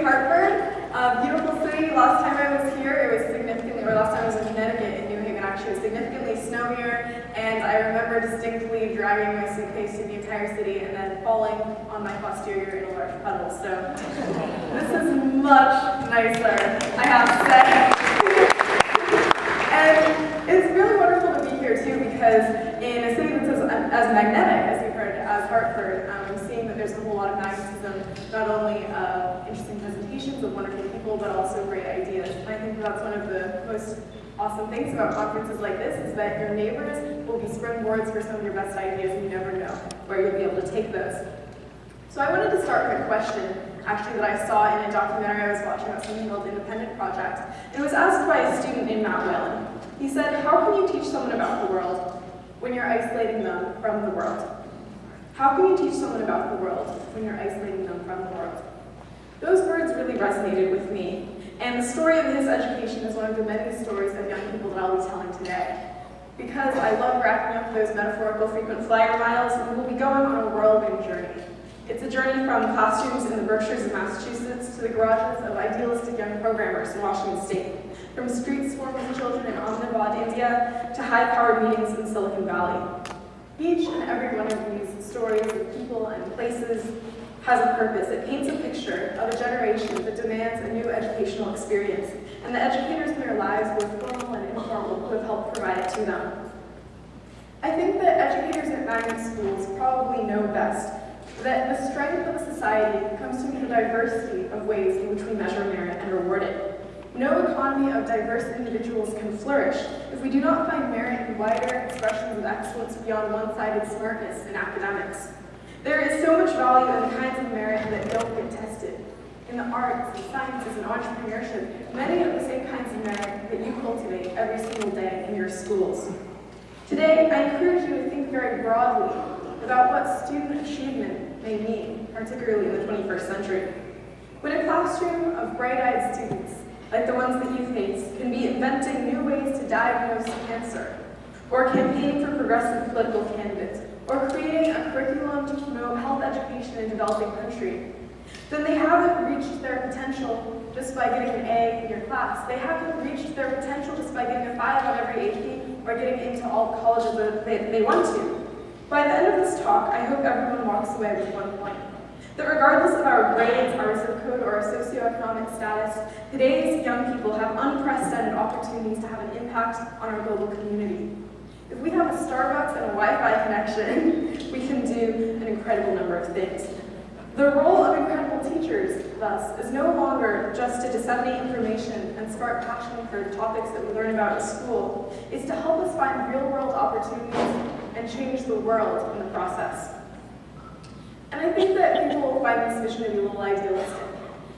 Hartford. Beautiful city. Last time I was here, it was significantly, or last time I was in Connecticut, in New Haven actually, it was significantly snowier, and I remember distinctly dragging my suitcase to the entire city and then falling on my posterior in a large puddle. So this is much nicer, I have to say. And it's really wonderful to be here too, because in a city that's as magnetic as we've heard as Hartford, I'm seeing that there's a whole lot of magnetism, not only interesting presentations of wonderful people, but also great ideas. And I think that's one of the most awesome things about conferences like this, is that your neighbors will be springboards for some of your best ideas, and you never know where you'll be able to take those. So I wanted to start with a question, actually, that I saw in a documentary I was watching about something called Independent Project. And it was asked by a student in Mount Whalen. He said, how can you teach someone about the world when you're isolating them from the world? How can you teach someone about the world when you're isolating them from the world? Those words really resonated with me. And the story of his education is one of the many stories of young people that I'll be telling today. Because I love racking up those metaphorical frequent flyer miles, we will be going on a whirlwind journey. It's a journey from classrooms in the Berkshires of Massachusetts to the garages of idealistic young programmers in Washington State, from street swarms of children in Ahmedabad, India, to high-powered meetings in Silicon Valley. Each and every one of these stories of people and places has a purpose. It paints a picture of a generation that demands a new educational experience, and the educators in their lives, both formal and informal, who have helped provide it to them. I think that educators at magnet schools probably know best that the strength of a society comes from the diversity of ways in which we measure merit and reward it. No economy of diverse individuals can flourish if we do not find merit in wider expressions of excellence beyond one-sided smartness in academics. There is so much value in the kinds of merit that don't get tested. In the arts, and sciences, and entrepreneurship, many of the same kinds of merit that you cultivate every single day in your schools. Today, I encourage you to think very broadly about what student achievement may mean, particularly in the 21st century. When a classroom of bright-eyed students, like the ones that you face, can be inventing new ways to diagnose cancer, or campaigning for progressive political candidates, or creating a curriculum to promote health education in developing countries, then they haven't reached their potential just by getting an A in your class. They haven't reached their potential just by getting a 5 on every AP or getting into all the colleges that they want to. By the end of this talk, I hope everyone walks away with one point: that regardless of our grades, our zip code, or our socioeconomic status, today's young people have unprecedented opportunities to have an impact on our global community. If we have a Starbucks and a Wi-Fi connection, we can do an incredible number of things. The role of incredible teachers, thus, is no longer just to disseminate information and spark passion for the topics that we learn about in school. It's to help us find real-world opportunities and change the world in the process. And I think that people find this vision to be a little idealistic.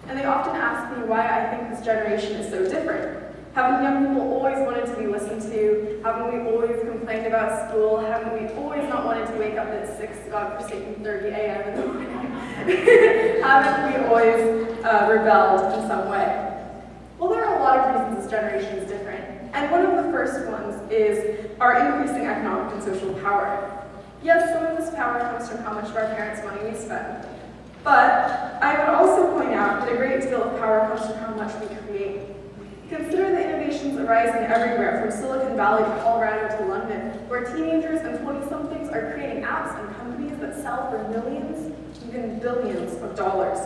And they often ask me why I think this generation is so different. Haven't young people always wanted to be listened to? Haven't we always complained about school? Haven't we always not wanted to wake up at 6 godforsaken 30 a.m. Haven't we always rebelled in some way? Well, there are a lot of reasons this generation is different. And one of the first ones is our increasing economic and social power. Yes, some of this power comes from how much of our parents' money we spend. But I would also point out that a great deal of power comes from how much we create. Consider the innovations arising everywhere, from Silicon Valley to Colorado to London, where teenagers and 20-somethings are creating apps and companies that sell for millions, even billions of dollars.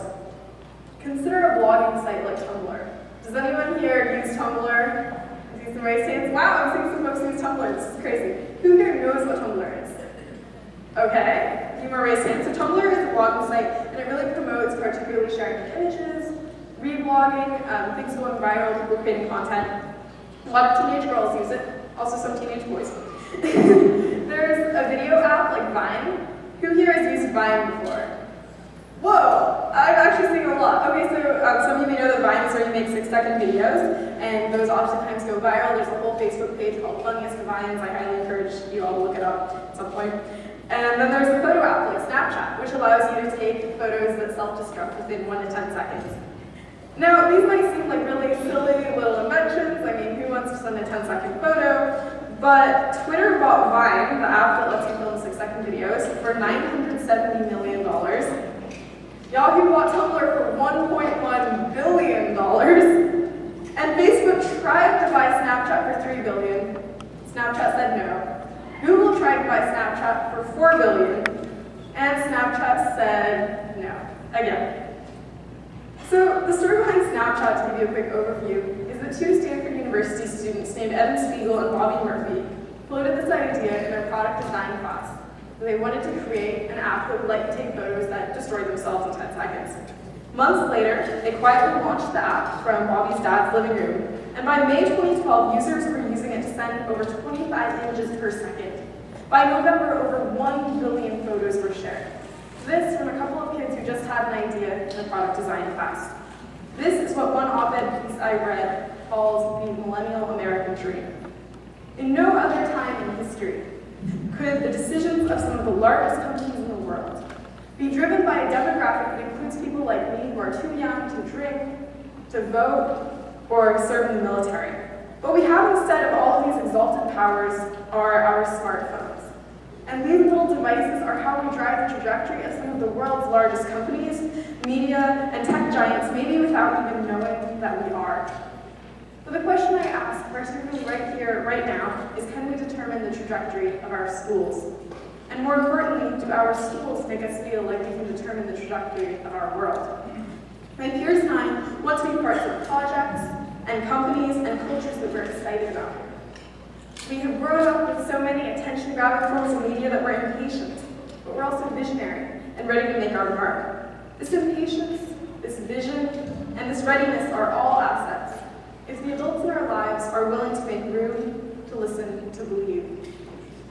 Consider a blogging site like Tumblr. Does anyone here use Tumblr? I see some raised hands. Wow, I'm seeing some folks use Tumblr. This is crazy. Who here knows what Tumblr is? Okay, a few more raised hands. So Tumblr is a blogging site, and it really promotes particularly sharing images, reblogging, things going viral, people creating content. A lot of teenage girls use it, also some teenage boys. There's a video app like Vine. Who here has used Vine before? Whoa, I'm actually seeing a lot. Okay, so some of you may know that Vine is where you make 6-second videos, and those oftentimes go viral. There's a whole Facebook page called Funniest Vines. I highly encourage you all to look it up at some point. And then there's a photo app like Snapchat, which allows you to take photos that self-destruct within 1 to 10 seconds. Now, these might seem like really silly little inventions. I mean, who wants to send a 10-second photo? But Twitter bought Vine, the app that lets you film 6-second videos, for $970 million. Yahoo bought Tumblr for $1.1 buy Snapchat for $4 billion, and Snapchat said no, again. So the story behind Snapchat, to give you a quick overview, is that two Stanford University students named Evan Spiegel and Bobby Murphy floated this idea in their product design class. They wanted to create an app that would let you take photos that destroyed themselves in 10 seconds. Months later, they quietly launched the app from Bobby's dad's living room, and by May 2012, users were using it to send over 25 images per second. By November, over 1 billion photos were shared. This from a couple of kids who just had an idea in the product design class. This is what one op-ed piece I read calls the millennial American dream. In no other time in history could the decisions of some of the largest companies in the world be driven by a demographic that includes people like me who are too young to drink, to vote, or serve in the military. What we have instead of all of these exalted powers are our smartphones. And these little devices are how we drive the trajectory of some of the world's largest companies, media, and tech giants, maybe without even knowing that we are. But the question I ask, particularly right here, right now, is can we determine the trajectory of our schools? And more importantly, do our schools make us feel like we can determine the trajectory of our world? My peers and I want to be parts of projects and companies and cultures that we're excited about. We have grown up with so many attention-grabbing forms of media that we're impatient, but we're also visionary and ready to make our mark. This impatience, this vision, and this readiness are all assets if the adults in our lives are willing to make room, to listen, to believe.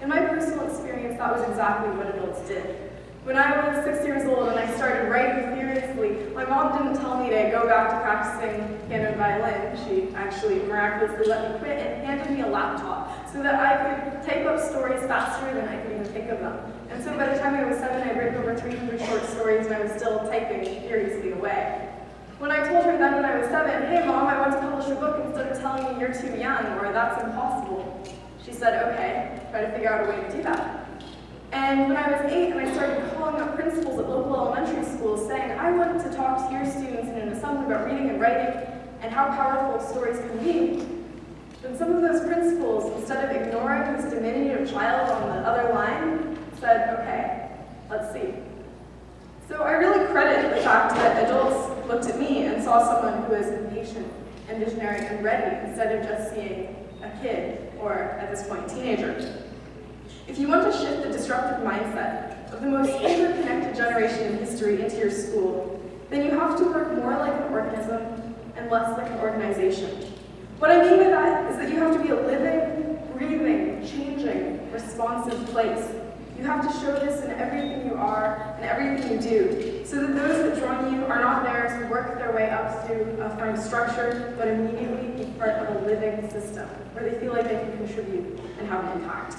In my personal experience, that was exactly what adults did. When I was 6 years old and I started writing furiously, my mom didn't tell me to go back to practicing piano and violin. She actually miraculously let me quit and handed me a laptop so that I could type up stories faster than I could even think of them. And so by the time I was 7, I'd written over 300 short stories and I was still typing furiously away. When I told her then when I was 7, hey mom, I want to publish a book instead of telling me you're too young or that's impossible, she said, okay, try to figure out a way to do that. And when I was 8 and I started calling up principals at local elementary schools saying, I want to talk to your students in an assembly about reading and writing and how powerful stories can be, then some of those principals, instead of ignoring this diminutive child on the other line, said, okay, let's see. So I really credit the fact that adults looked at me and saw someone who was impatient and visionary and ready instead of just seeing a kid or, at this point, teenager. If you want to shift the disruptive mindset of the most interconnected generation in history into your school, then you have to work more like an organism and less like an organization. What I mean by that is that you have to be a living, breathing, changing, responsive place. You have to show this in everything you are and everything you do, so that those that join you are not there to work their way up through a firm structure, but immediately be part of a living system, where they feel like they can contribute and have an impact.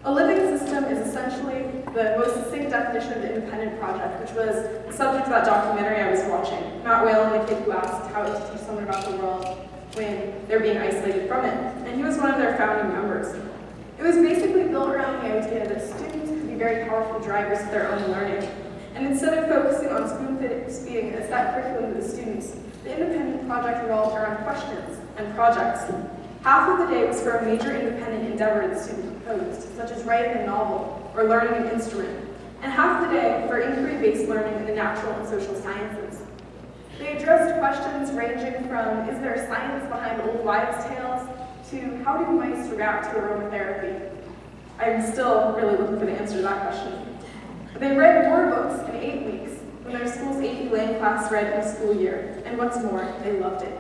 A living system is essentially the most succinct definition of the independent project, which was the subject of that documentary I was watching. Matt Whalen, the kid who asked how to teach someone about the world when they're being isolated from it, and he was one of their founding members. It was basically built around the idea that students could be very powerful drivers of their own learning. And instead of focusing on spoon-feeding a set curriculum to the students, the independent project revolved around questions and projects. Half of the day was for a major independent endeavor the student proposed, such as writing a novel or learning an instrument, and half the day for inquiry-based learning in the natural and social sciences. They addressed questions ranging from, is there science behind old wives' tales, to how do mice react to aromatherapy? I'm still really looking for the answer to that question. They read more books in 8 weeks when their school's AP Lang class read in a school year, and what's more, they loved it.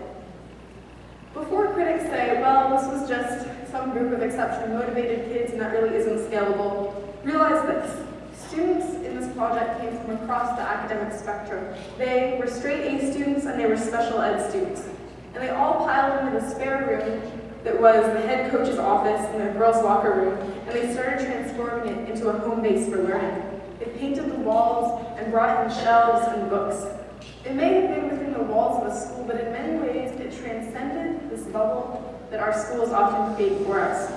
Before critics say, well, this was just some group of exceptionally motivated kids and that really isn't scalable, realize this. Students in this project came from across the academic spectrum. They were straight A students and they were special ed students. And they all piled into the spare room that was the head coach's office and the girls' locker room, and they started transforming it into a home base for learning. They painted the walls and brought in shelves and books. It may have been within the walls of a school, but in many ways it transcended this bubble that our schools often create for us.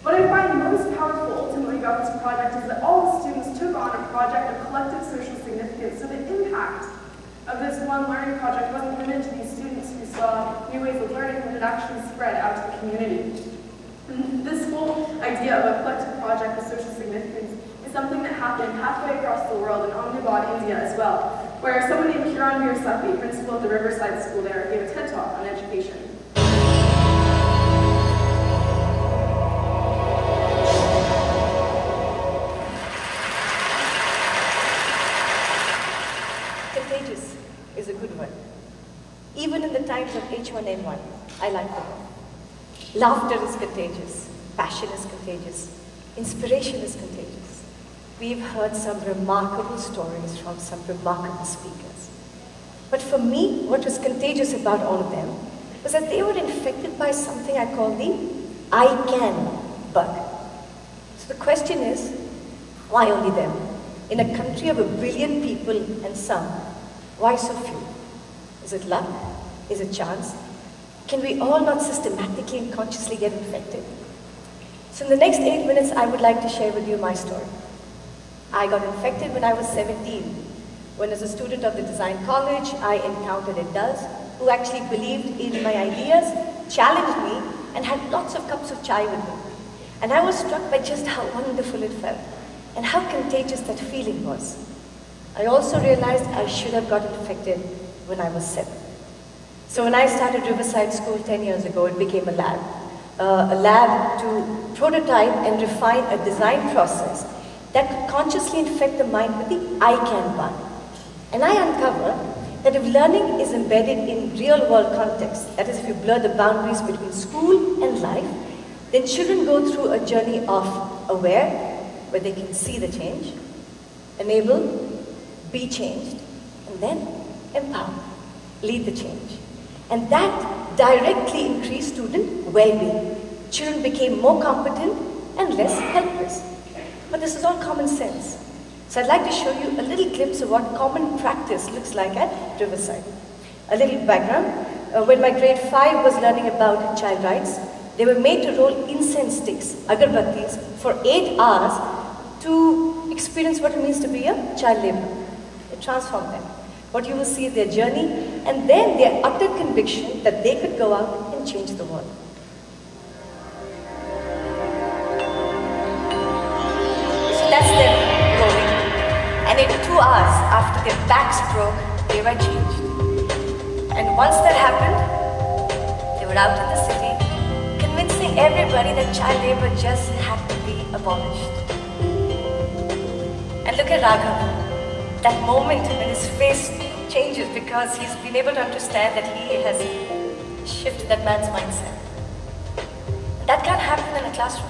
What I find most powerful ultimately about this project is that all the students took on a project of collective social significance, so the impact of this one learning project wasn't limited to these students who saw new ways of learning, but it actually spread out to the community. And this whole idea of a collective project with social significance is something that happened halfway across the world in Ahmedabad, India as well, where someone named Kiran Mirsafi, principal at the Riverside School there, gave a TED Talk on education. Contagious is a good word. Even in the times of H1N1, I like the word. Laughter is contagious. Passion is contagious. Inspiration is contagious. We've heard some remarkable stories from some remarkable speakers. But for me, what was contagious about all of them was that they were infected by something I call the I can bug. So the question is, why only them? In a country of 1 billion people and some, why so few? Is it luck? Is it chance? Can we all not systematically and consciously get infected? So in the next 8 minutes, I would like to share with you my story. I got infected when I was 17. When as a student of the design college, I encountered adults who actually believed in my ideas, challenged me, and had lots of cups of chai with me. And I was struck by just how wonderful it felt, and how contagious that feeling was. I also realized I should have got infected when I was 7. So when I started Riverside School 10 years ago, it became a lab to prototype and refine a design process that could consciously infect the mind with the I can bug. And I uncovered that if learning is embedded in real-world context, that is, if you blur the boundaries between school and life, then children go through a journey of aware, where they can see the change, enable, be changed, and then empower, lead the change. And that directly increased student well-being. Children became more competent and less helpless. But this is all common sense. So I'd like to show you a little glimpse of what common practice looks like at Riverside. A little background. When my grade 5 was learning about child rights, they were made to roll incense sticks, agarbattis, for 8 hours to experience what it means to be a child laborer. It transformed them. What you will see is their journey, and then their utter conviction that they could go out and change the world. So that's them rolling. And in 2 hours after their backs broke, they were changed. And once that happened, they were out in the city, convincing everybody that child labor just had to be abolished. And look at Raghav. That moment when his face changes because he's been able to understand that he has shifted that man's mindset. And that can't happen in a classroom.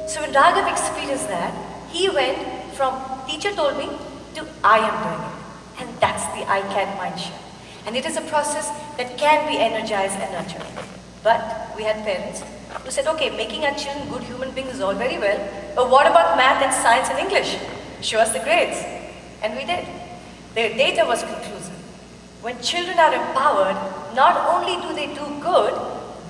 So when Raghav experienced that, he went from teacher told me to I am doing it. And that's the I can mindset. And it is a process that can be energized and nurtured. But we had parents who said, okay, making our children good human beings is all very well, but what about math and science and English? Show us the grades. And we did. Their data was conclusive. When children are empowered, not only do they do good,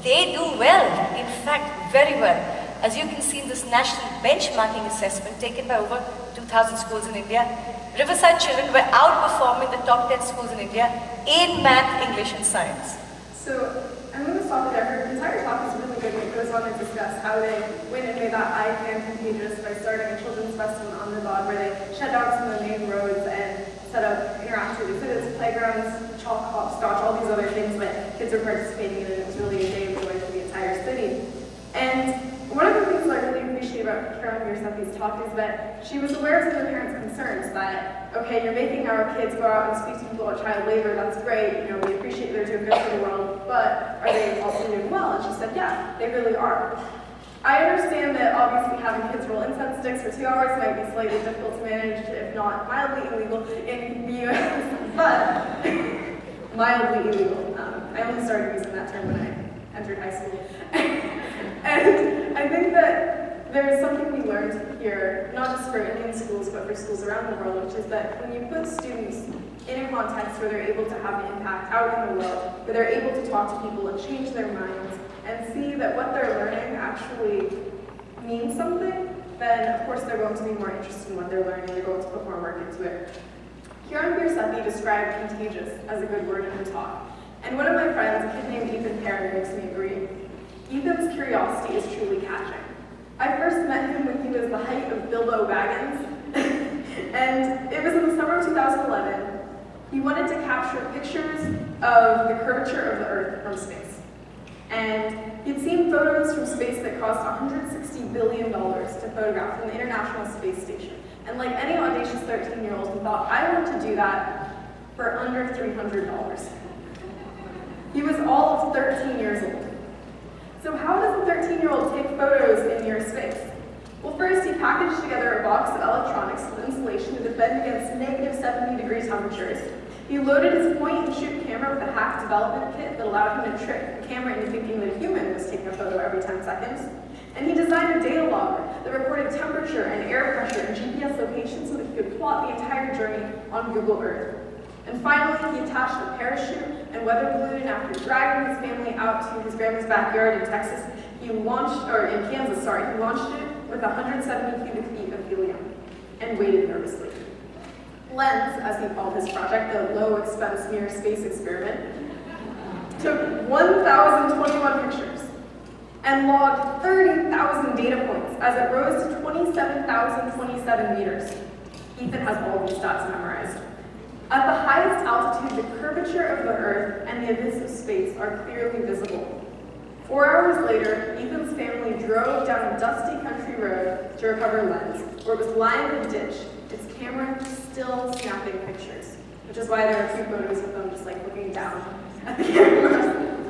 they do well. In fact, very well. As you can see in this national benchmarking assessment taken by over 2,000 schools in India, Riverside children were outperforming the top 10 schools in India in math, English, and science. So I'm going to stop there. Her entire talk is really good, and it goes on to discuss how they went and made that I can contagious by starting a children's festival in Ahmedabad, where they shut down some of the main roads and set up interactive exhibits, playgrounds, chalk, hopscotch, all these other things that kids were participating in, and it was really a day of joy for the entire city. And one of the things I really appreciate about Kiran Mirsafi's talk is that she was aware of some of the parents' concerns that, okay, you're making our kids go out and speak to people about child labor, that's great, you know, we appreciate they're doing good for the world, but are they also doing well? And she said, yeah, they really are. I understand that obviously having kids roll incense sticks for 2 hours might be slightly difficult to manage, if not mildly illegal in the US, but mildly illegal. I only started using that term when I entered high school. And I think that there's something we learned here, not just for Indian schools, but for schools around the world, which is that when you put students in a context where they're able to have an impact out in the world, where they're able to talk to people and change their minds, and see that what they're learning actually means something, then of course they're going to be more interested in what they're learning, they're going to put more work into it. Kiran Mirsafi described contagious as a good word in her talk. And one of my friends, a kid named Ethan Perrin, makes me agree. Ethan's curiosity is truly catching. I first met him when he was the height of Bilbo Baggins, and it was in the summer of 2011. He wanted to capture pictures of the curvature of the Earth from space. And he'd seen photos from space that cost $160 billion to photograph from the International Space Station. And like any audacious 13-year-old, he thought, I want to do that for under $300. He was all of 13 years old. So how does a 13-year-old take photos in near space? Well, first he packaged together a box of electronics with insulation to defend against negative 70-degree temperatures. He loaded his point-and-shoot camera with a hacked development kit that allowed him to trick the camera into thinking that a human was taking a photo every 10 seconds. And he designed a data logger that recorded temperature and air pressure and GPS location so that he could plot the entire journey on Google Earth. And finally, he attached a parachute and weather balloon, and after dragging his family out to his grandma's backyard in Kansas, he launched it with 170 cubic feet of helium and waited nervously. Lens, as he called his project, the low-expense near space experiment, took 1,021 pictures and logged 30,000 data points as it rose to 27,027 meters. Ethan has all of these stats memorized. At the highest altitude, the curvature of the Earth and the abyss of space are clearly visible. 4 hours later, Ethan's family drove down a dusty country road to recover Lens, where it was lying in a ditch, its camera still snapping pictures, which is why there are 2 photos of them just like looking down at the camera.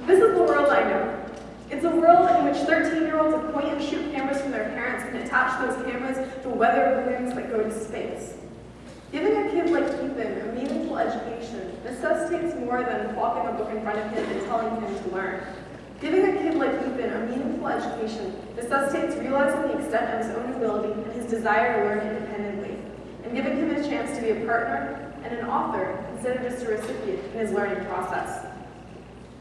This is the world I know. It's a world in which 13-year-olds with point-and-shoot cameras from their parents can attach those cameras to weather balloons that go to space. Giving a kid like Ethan a meaningful education necessitates more than plopping a book in front of him and telling him to learn. Giving a kid like Ethan a meaningful education necessitates realizing the extent of his own ability and his desire to learn independently, and giving him a chance to be a partner and an author instead of just a recipient in his learning process.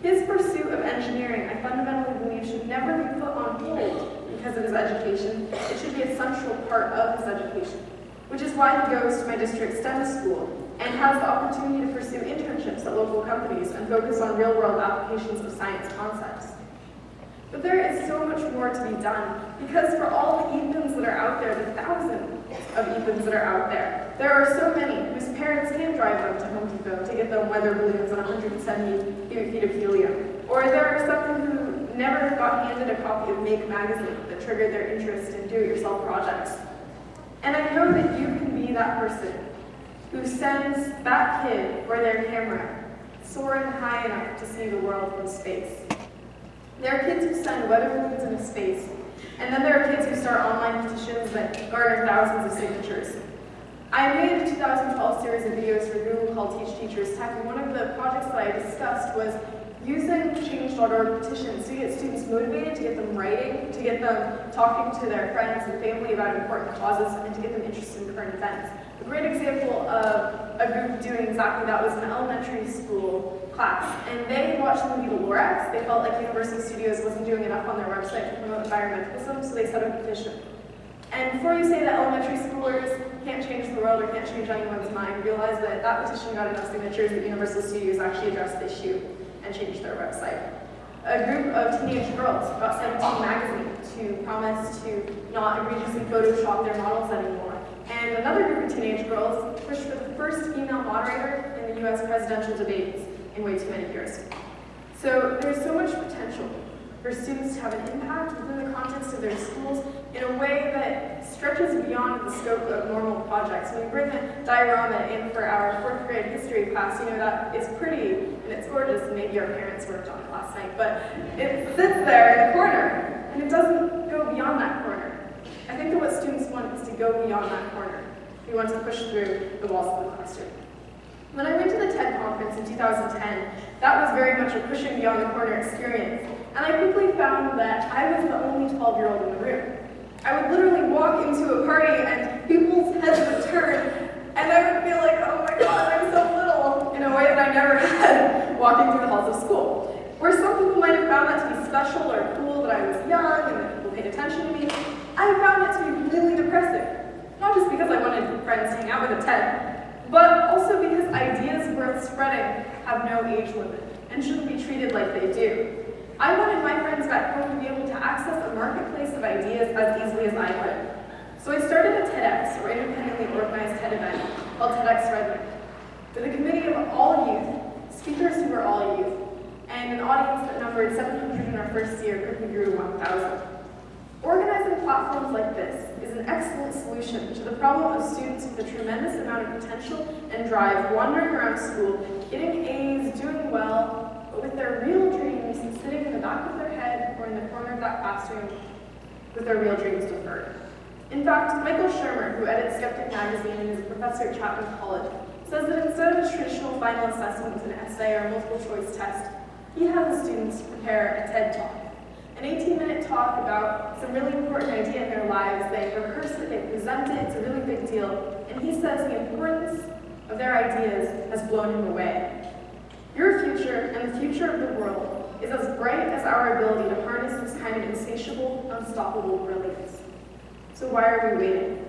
His pursuit of engineering, I fundamentally believe, should never be put on hold because of his education. It should be a central part of his education, which is why he goes to my district's STEM school and has the opportunity to pursue internships at local companies and focus on real-world applications of science concepts. But there is so much more to be done, because for all the Ethans that are out there, the thousands of Ethans that are out there, there are so many whose parents can drive them to Home Depot to get them weather balloons and 170 cubic feet of helium. Or there are some who never got handed a copy of Make magazine that triggered their interest in do-it-yourself projects. And I know that you can be that person who sends that kid or their camera soaring high enough to see the world from space. There are kids who send weather balloons into space, and then there are kids who start online petitions that garner thousands of signatures. I made a 2012 series of videos for Google called Teach Teachers Tech, and one of the projects that I discussed was using change.org petitions to get students motivated, to get them writing, to get them talking to their friends and family about important causes, and to get them interested in current events. A great example of a group doing exactly that was an elementary school class, and they watched the movie The Lorax. They felt like Universal Studios wasn't doing enough on their website to promote environmentalism, so they set up a petition. And before you say that elementary schoolers can't change the world or can't change anyone's mind, realize that that petition got enough signatures that Universal Studios actually addressed the issue and changed their website. A group of teenage girls got sent to magazine to promise to not egregiously Photoshop their models anymore. And another group of teenage girls pushed for the first female moderator in the US presidential debates in way too many years. So there's so much potential for students to have an impact within the context of their schools in a way that stretches beyond the scope of normal projects. When we bring the diorama in for our 4th grade history class, you know that it's pretty and it's gorgeous, and maybe our parents worked on it last night, but it sits there in the corner, and it doesn't go beyond that corner. I think that what students want is to go beyond that corner. We want to push through the walls of the classroom. When I went to the TED conference in 2010, that was very much a pushing beyond the corner experience. And I quickly found that I was the only 12-year-old in the room. I would literally walk into a party and people's heads would turn, and I would feel like, oh my god, I'm so little, in a way that I never had walking through the halls of school. Where some people might have found that to be special or cool, that I was young and that people paid attention to me, I found it to be really depressing. Not just because I wanted friends to hang out with at TED, but also because ideas worth spreading have no age limit and shouldn't be treated like they do. I wanted my friends back home to be able to access a marketplace of ideas as easily as I could. So I started a TEDx, or independently organized TED event, called TEDx Redmond, with a committee of all youth, speakers who were all youth, and an audience that numbered 700 in our first year quickly grew to 1,000. Organizing platforms like this is an excellent solution to the problem of students with a tremendous amount of potential and drive wandering around school, getting A's, doing well, but with their real dreams sitting in the back of their head or in the corner of that classroom with their real dreams deferred. In fact, Michael Shermer, who edits Skeptic magazine and is a professor at Chapman College, says that instead of a traditional final assessment with an essay or multiple choice test, he has the students prepare a TED Talk. An 18-minute talk about some really important idea in their lives. They rehearse it, they present it, it's a really big deal. And he says the importance of their ideas has blown him away. Your future and the future of the world is as bright as our ability to harness this kind of insatiable, unstoppable brilliance. So why are we waiting?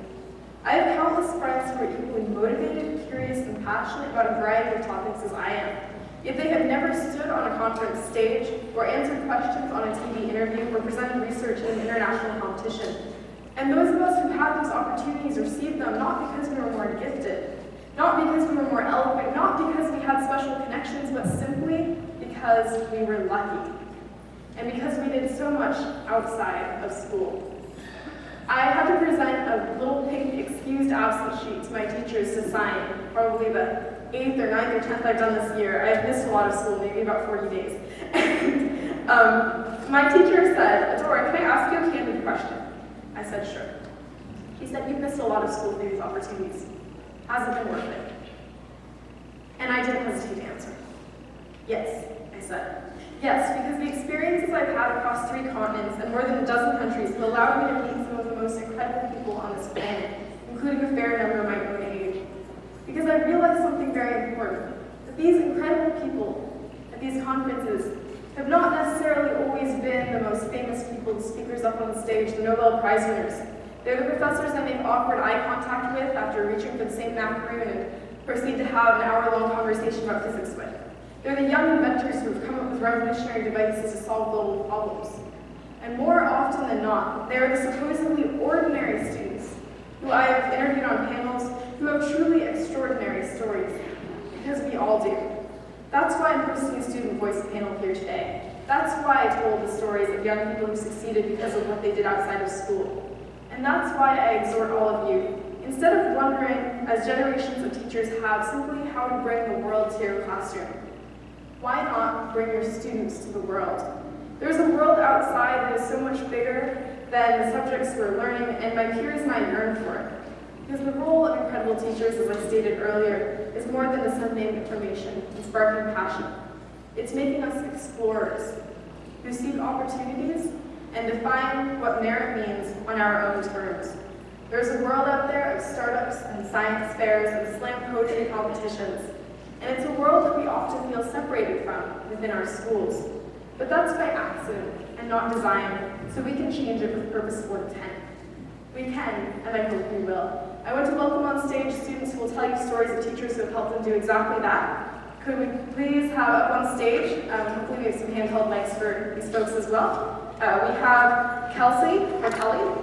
I have countless friends who are equally motivated, curious, and passionate about a variety of topics as I am. Yet they have never stood on a conference stage or answered questions on a TV interview or presented research in an international competition. And those of us who had those opportunities received them not because we were more gifted, not because we were more eloquent, not because we had special connections, but simply because we were lucky. And because we did so much outside of school. I had to present a little pink excused absence sheet to my teachers to sign, probably the 8th or 9th or 10th I've done this year. I've missed a lot of school, maybe about 40 days. My teacher said, "Adora, can I ask you a candid question?" I said, "Sure." She said, "You've missed a lot of school through these opportunities. Has it been worth it?" And I didn't hesitate to answer. "Yes," I said. "Yes, because the experiences I've had across 3 continents and more than a dozen countries have allowed me to meet some of the most incredible people on this planet, including a fair number of my own age. Because I realized something very important, that these incredible people at these conferences have not necessarily always been the most famous people, the speakers up on the stage, the Nobel Prize winners. They're the professors I make awkward eye contact with after reaching for the same math room and proceed to have an hour-long conversation about physics with. They're the young inventors who have come up with revolutionary devices to solve global problems. And more often than not, they are the supposedly ordinary students who I have interviewed on panels who have truly extraordinary stories, because we all do. That's why I'm hosting a student voice panel here today. That's why I told the stories of young people who succeeded because of what they did outside of school. And that's why I exhort all of you, instead of wondering, as generations of teachers have, simply how to bring the world to your classroom, why not bring your students to the world? There's a world outside that is so much bigger than the subjects we're learning, and my peers and I yearn for it. Because the role of incredible teachers, as I stated earlier, is more than disseminating information and sparking passion. It's making us explorers who seek opportunities and define what merit means on our own terms. There's a world out there of startups and science fairs and slam poetry competitions. And it's a world that we often feel separated from within our schools. But that's by accident and not design, so we can change it with purposeful intent. We can, and I hope we will. I want to welcome on stage students who will tell you stories of teachers who have helped them do exactly that. Could we please have up on stage, hopefully we have some handheld mics for these folks as well. We have Kelsey, or Kelly,